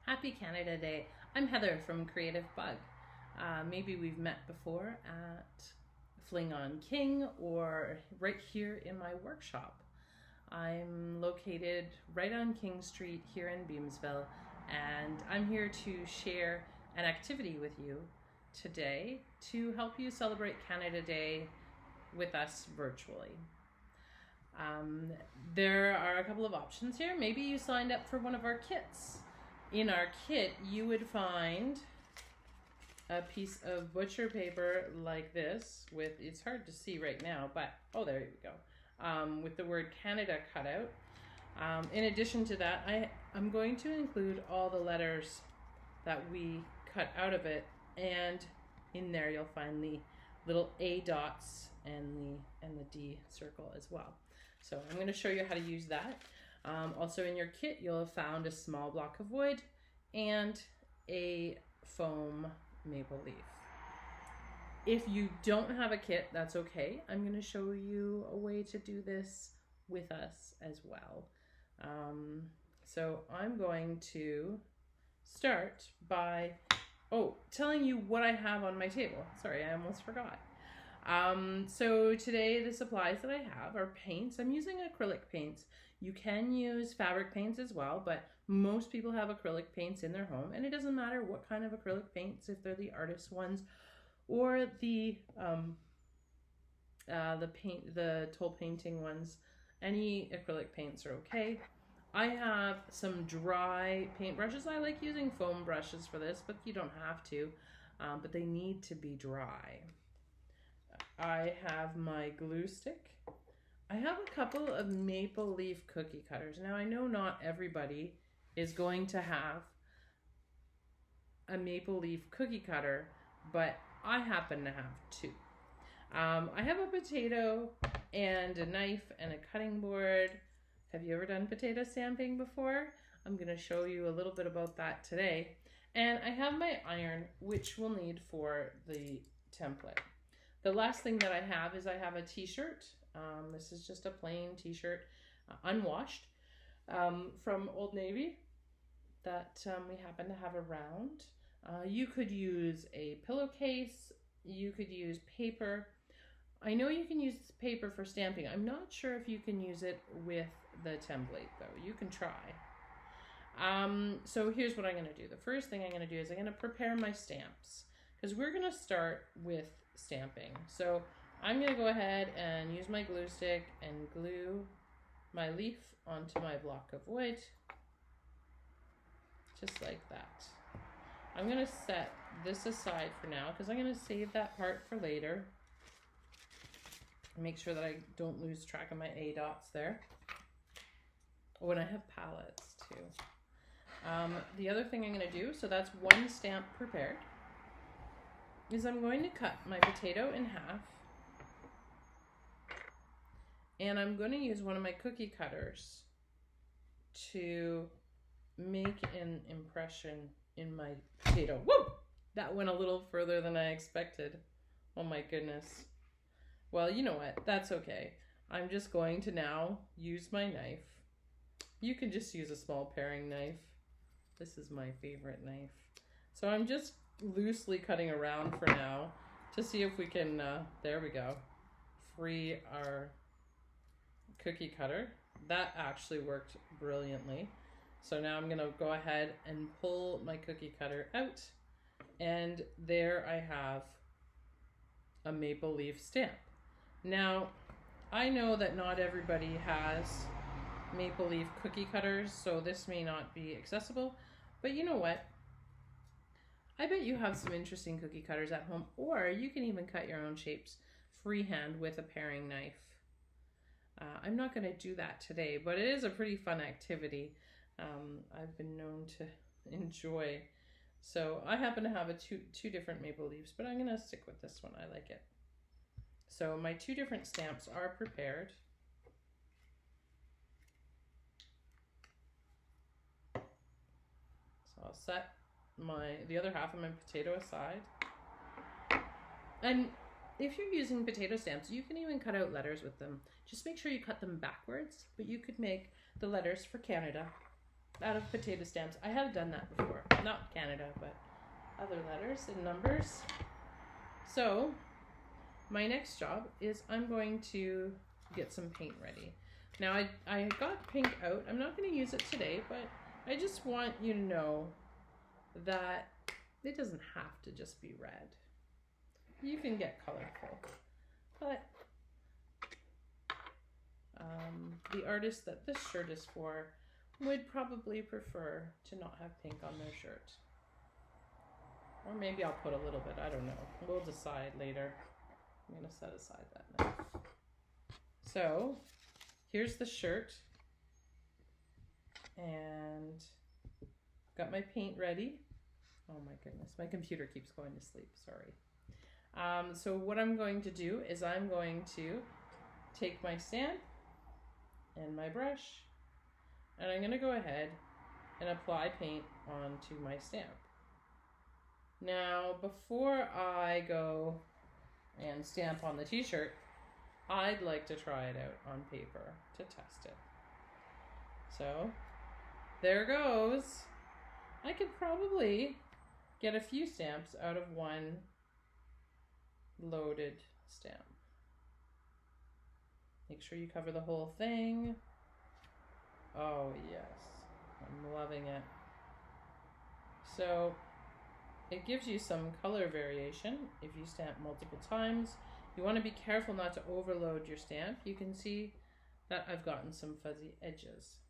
Happy Canada Day. I'm Heather from Creative Bug. Maybe we've met before at Fling on King or right here in my workshop. I'm located right on King Street here in Beamsville, and I'm here to share an activity with you today to help you celebrate Canada Day with us virtually. There are a couple of options here. Maybe you signed up for one of our kits. In our kit, you would find a piece of butcher paper like this with, it's hard to see right now, but, oh, there you go, with the word Canada cut out. In addition to that, I'm going to include all the letters that we cut out of it, and in there you'll find the little A dots and the D circle as well. So I'm going to show you how to use that. Also in your kit, you'll have found a small block of wood and a foam maple leaf. If you don't have a kit, that's okay. I'm going to show you a way to do this with us as well. So I'm going to start by telling you what I have on my table. Sorry, I almost forgot. So today the supplies that I have are paints. I'm using acrylic paints. You can use fabric paints as well, but most people have acrylic paints in their home, and it doesn't matter what kind of acrylic paints, if they're the artist ones or the toll painting ones. Any acrylic paints are okay. I have some dry paint brushes. I like using foam brushes for this, but you don't have to, but they need to be dry. I have my glue stick. I have a couple of maple leaf cookie cutters. Now I know not everybody is going to have a maple leaf cookie cutter, but I happen to have two. I have a potato and a knife and a cutting board. Have you ever done potato stamping before? I'm going to show you a little bit about that today. And I have my iron, which we'll need for the template. The last thing that I have is I have a t-shirt. This is just a plain t-shirt, unwashed, from Old Navy that we happen to have around. You could use a pillowcase. You could use paper. I know you can use paper for stamping. I'm not sure if you can use it with the template though. You can try. So here's what I'm going to do. The first thing I'm going to do is I'm going to prepare my stamps, because we're going to start with stamping. So I'm going to go ahead and use my glue stick and glue my leaf onto my block of wood, just like that. I'm going to set this aside for now because I'm going to save that part for later. Make sure that I don't lose track of my A dots there. Oh, and I have pallets too. The other thing I'm going to do, so that's one stamp prepared, is I'm going to cut my potato in half, and I'm going to use one of my cookie cutters to make an impression in my potato. Woo! That went a little further than I expected. Oh my goodness. Well, you know what? That's okay. I'm just going to now use my knife. You can just use a small paring knife. This is my favorite knife. So I'm just loosely cutting around for now to see if we can, there we go, free our cookie cutter. That actually worked brilliantly. So now I'm gonna go ahead and pull my cookie cutter out, and there I have a maple leaf stamp. Now, I know that not everybody has maple leaf cookie cutters, so this may not be accessible, but you know what? I bet you have some interesting cookie cutters at home, or you can even cut your own shapes freehand with a paring knife. I'm not going to do that today, but it is a pretty fun activity. I've been known to enjoy. So I happen to have two different maple leaves, but I'm going to stick with this one. I like it. So my two different stamps are prepared. So I'll set the other half of my potato aside. And if you're using potato stamps, you can even cut out letters with them. Just make sure you cut them backwards, but you could make the letters for Canada out of potato stamps. I have done that before. Not Canada, but other letters and numbers. So my next job is I'm going to get some paint ready. Now I got pink out. I'm not going to use it today, but I just want you to know that it doesn't have to just be red. You can get colorful, but the artist that this shirt is for would probably prefer to not have pink on their shirt. Or maybe I'll put a little bit, I don't know. We'll decide later. I'm going to set aside that now. So, here's the shirt. And got my paint ready. Oh my goodness, my computer keeps going to sleep, sorry. So what I'm going to do is I'm going to take my stamp and my brush, and I'm going to go ahead and apply paint onto my stamp. Now, before I go and stamp on the t-shirt, I'd like to try it out on paper to test it. So, there goes. I could probably get a few stamps out of one loaded stamp. Make sure you cover the whole thing. Oh yes, I'm loving it. So it gives you some color variation if you stamp multiple times. You want to be careful not to overload your stamp. You can see that I've gotten some fuzzy edges.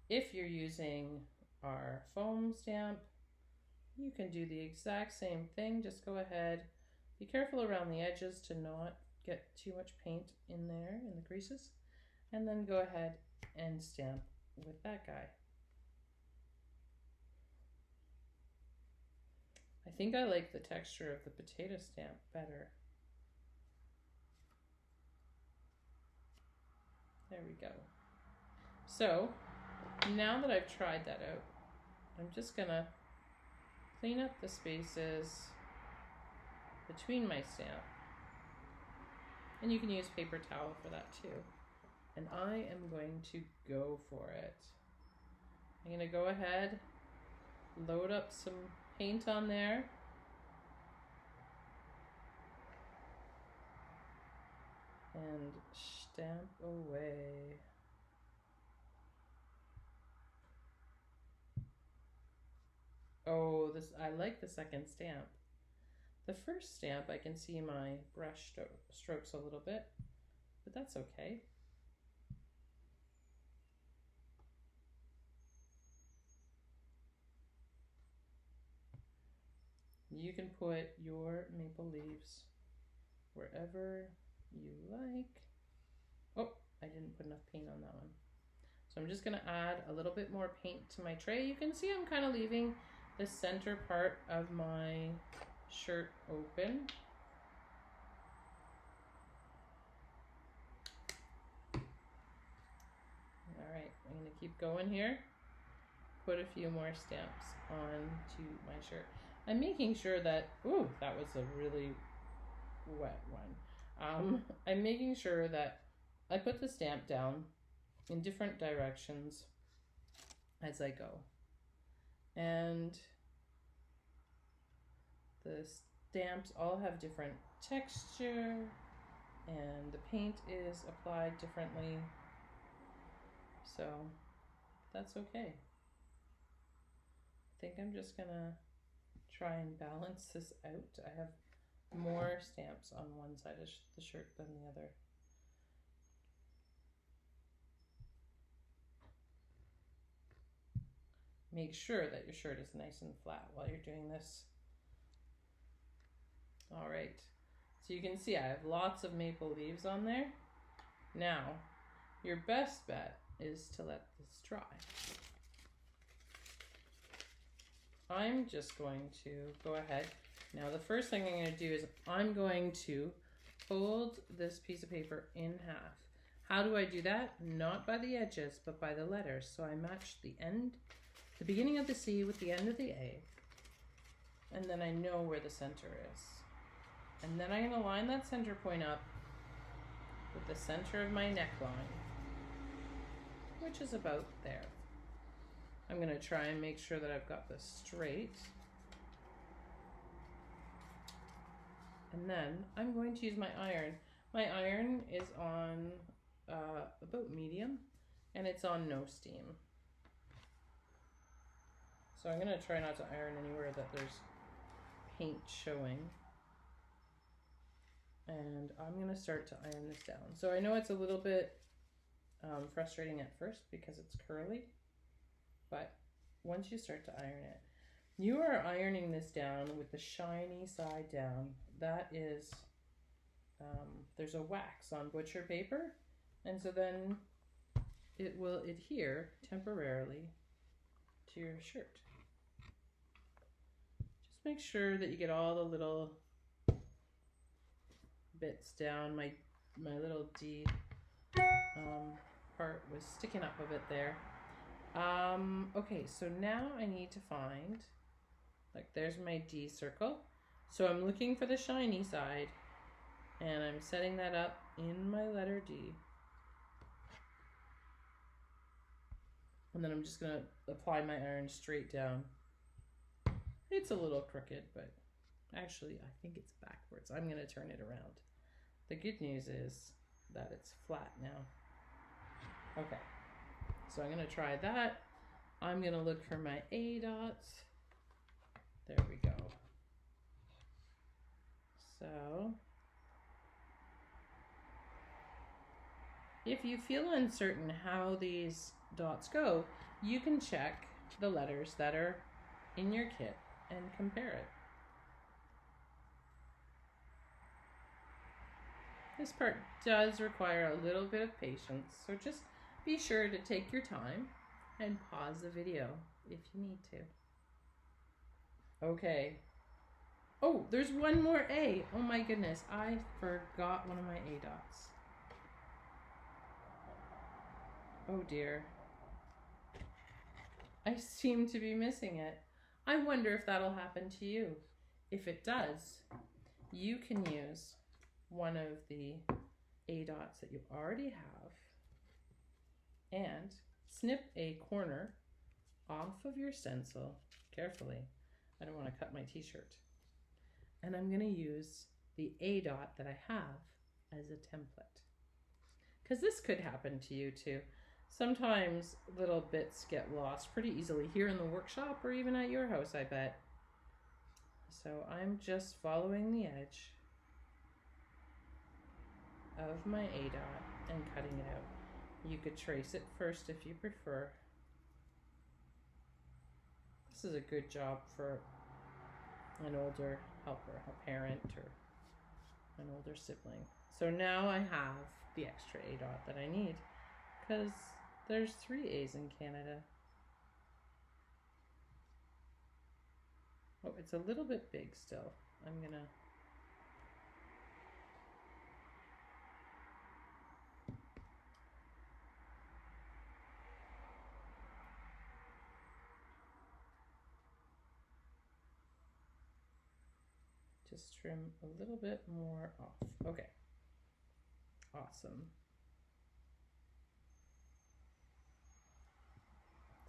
If you're using our foam stamp, you can do the exact same thing. Just go ahead, be careful around the edges to not get too much paint in there in the creases, and then go ahead and stamp with that guy. I think I like the texture of the potato stamp better. There we go. So now that I've tried that out, I'm just gonna clean up the spaces between my stamp. And you can use paper towel for that too. And I am going to go for it. I'm gonna go ahead, load up some paint on there. And stamp away. Oh, I like the second stamp. The first stamp, I can see my brush strokes a little bit, but that's okay. You can put your maple leaves wherever you like. Oh, I didn't put enough paint on that one. So I'm just gonna add a little bit more paint to my tray. You can see I'm kind of leaving the center part of my shirt open. All right, I'm gonna keep going here. Put a few more stamps onto my shirt. I'm making sure that, ooh, that was a really wet one. I'm making sure that I put the stamp down in different directions as I go. And the stamps all have different texture, and the paint is applied differently, so that's okay. I think I'm just gonna try and balance this out. I have more stamps on one side of the shirt than the other. Make sure that your shirt is nice and flat while you're doing this. All right, so you can see I have lots of maple leaves on there. Now, your best bet is to let this dry. I'm just going to go ahead. Now, the first thing I'm going to do is I'm going to fold this piece of paper in half. How do I do that? Not by the edges, but by the letters. So I match the the beginning of the C with the end of the A, and then I know where the center is. And then I'm going to line that center point up with the center of my neckline, which is about there. I'm going to try and make sure that I've got this straight. And then I'm going to use my iron. My iron is on about medium, and it's on no steam. So I'm going to try not to iron anywhere that there's paint showing. And I'm going to start to iron this down. So I know it's a little bit frustrating at first because it's curly, but once you start to iron it, you are ironing this down with the shiny side down. That is, there's a wax on butcher paper, and so then it will adhere temporarily to your shirt. Just make sure that you get all the little bits down. My little D part was sticking up a bit there. Okay, so now I need to find, like, there's my D circle. So I'm looking for the shiny side, and I'm setting that up in my letter D. And then I'm just gonna apply my iron straight down. It's a little crooked, but actually I think it's backwards. I'm gonna turn it around. The good news is that it's flat now. Okay, so I'm gonna try that. I'm gonna look for my A dots. There we go. So if you feel uncertain how these dots go, you can check the letters that are in your kit and compare it. This part does require a little bit of patience, so just be sure to take your time and pause the video if you need to. Okay. Oh, there's one more A. Oh my goodness, I forgot one of my A dots. Oh dear. I seem to be missing it. I wonder if that'll happen to you. If it does, you can use one of the A dots that you already have and snip a corner off of your stencil carefully. I don't want to cut my t-shirt. And I'm going to use the A dot that I have as a template. Because this could happen to you too. Sometimes little bits get lost pretty easily here in the workshop or even at your house, I bet. So I'm just following the edge of my A dot and cutting it out. You could trace it first if you prefer. This is a good job for an older helper, a parent, or an older sibling. So now I have the extra A dot that I need, because there's 3 A's in Canada. Oh, it's a little bit big still. I'm gonna just trim a little bit more off. Okay. Awesome.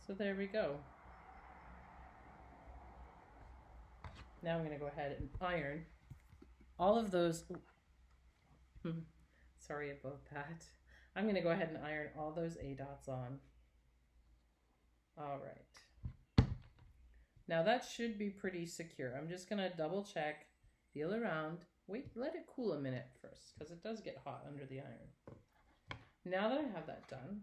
So there we go. Now I'm going to go ahead and iron all of those. Sorry about that. I'm going to go ahead and iron all those A dots on. All right. Now that should be pretty secure. I'm just going to double check, feel around, wait, let it cool a minute first, because it does get hot under the iron. Now that I have that done,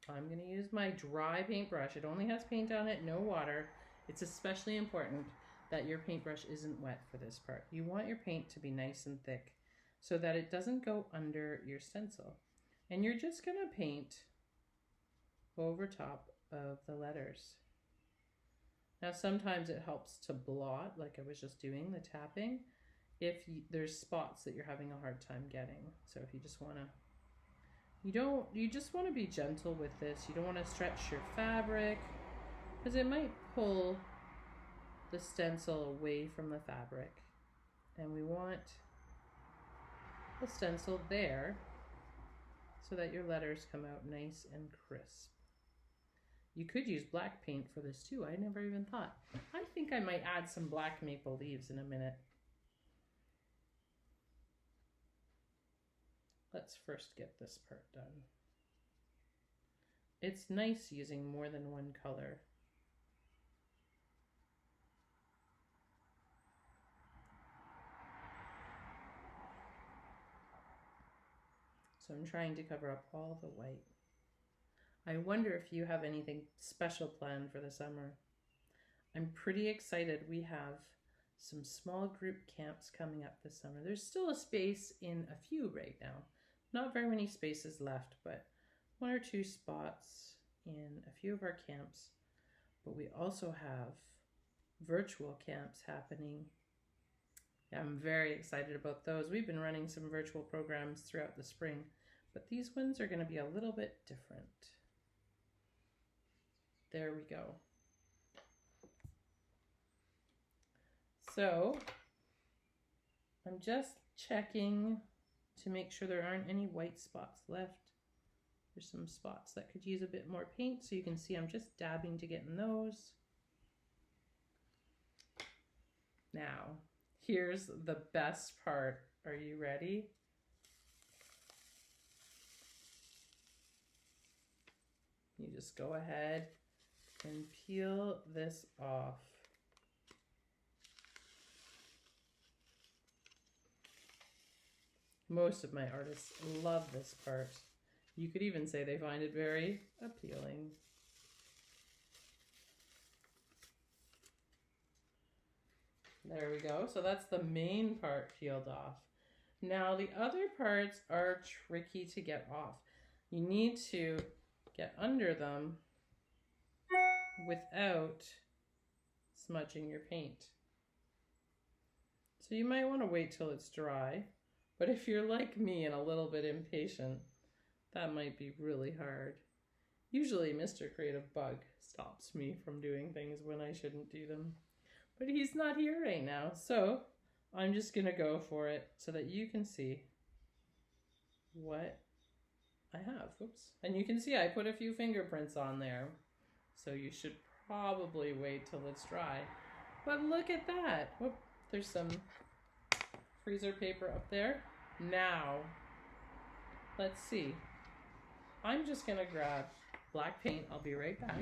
I'm going to use my dry paintbrush. It only has paint on it, no water. It's especially important that your paintbrush isn't wet for this part. You want your paint to be nice and thick so that it doesn't go under your stencil. And you're just going to paint over top of the letters. Now sometimes it helps to blot, like I was just doing, the tapping, if there's spots that you're having a hard time getting. So if you just want to, you just want to be gentle with this. You don't want to stretch your fabric because it might pull the stencil away from the fabric. And we want the stencil there so that your letters come out nice and crisp. You could use black paint for this too. I never even thought. I think I might add some black maple leaves in a minute. Let's first get this part done. It's nice using more than one color. So I'm trying to cover up all the white. I wonder if you have anything special planned for the summer. I'm pretty excited. We have some small group camps coming up this summer. There's still a space in a few right now. Not very many spaces left, but 1 or 2 spots in a few of our camps. But we also have virtual camps happening. I'm very excited about those. We've been running some virtual programs throughout the spring, but these ones are going to be a little bit different. There we go. So I'm just checking to make sure there aren't any white spots left. There's some spots that could use a bit more paint, so you can see I'm just dabbing to get in those. Now, here's the best part. Are you ready? You just go ahead and peel this off. Most of my artists love this part. You could even say they find it very appealing. There we go. So that's the main part peeled off. Now the other parts are tricky to get off. You need to get under them without smudging your paint. So you might want to wait till it's dry. But if you're like me and a little bit impatient, that might be really hard. Usually Mr. Creative Bug stops me from doing things when I shouldn't do them. But he's not here right now, so I'm just going to go for it so that you can see what I have. Oops. And you can see I put a few fingerprints on there. So you should probably wait till it's dry. But look at that. Whoop, there's some freezer paper up there. Now, let's see. I'm just going to grab black paint. I'll be right back.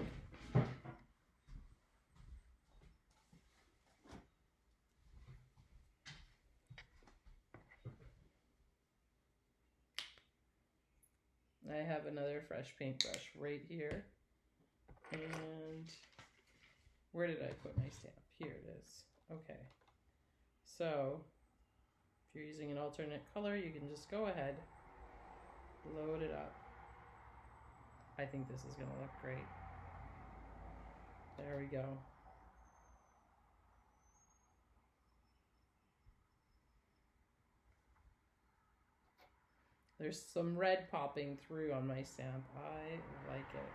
I have another fresh paintbrush right here. And where did I put my stamp? Here it is. Okay. So if you're using an alternate color, you can just go ahead, load it up. I think this is going to look great. There we go. There's some red popping through on my stamp. I like it.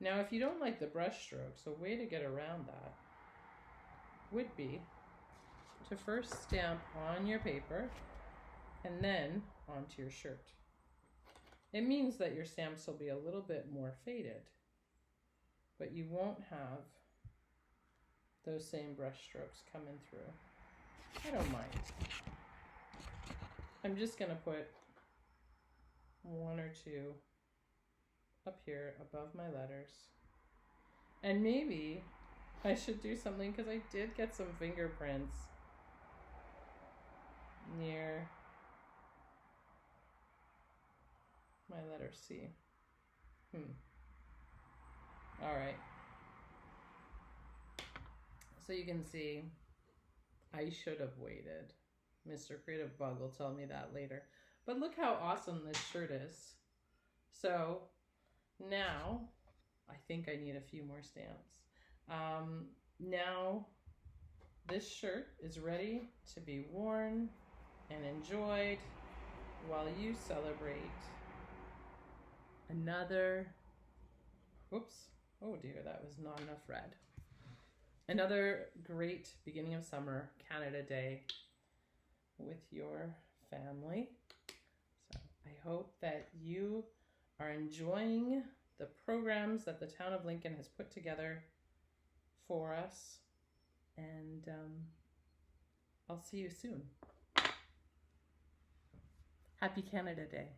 Now, if you don't like the brush strokes, a way to get around that would be to first stamp on your paper and then onto your shirt. It means that your stamps will be a little bit more faded, but you won't have those same brush strokes coming through. I don't mind. I'm just going to put 1 or 2 up here above my letters. And maybe I should do something because I did get some fingerprints near my letter C. All right. So you can see I should have waited. Mr. Creative Bug will tell me that later. But look how awesome this shirt is. So now I think I need a few more stamps. Now this shirt is ready to be worn and enjoyed while you celebrate another, whoops, oh dear, that was not enough red. Another great beginning of summer Canada Day with your family. So I hope that you are enjoying the programs that the town of Lincoln has put together for us. And I'll see you soon. Happy Canada Day.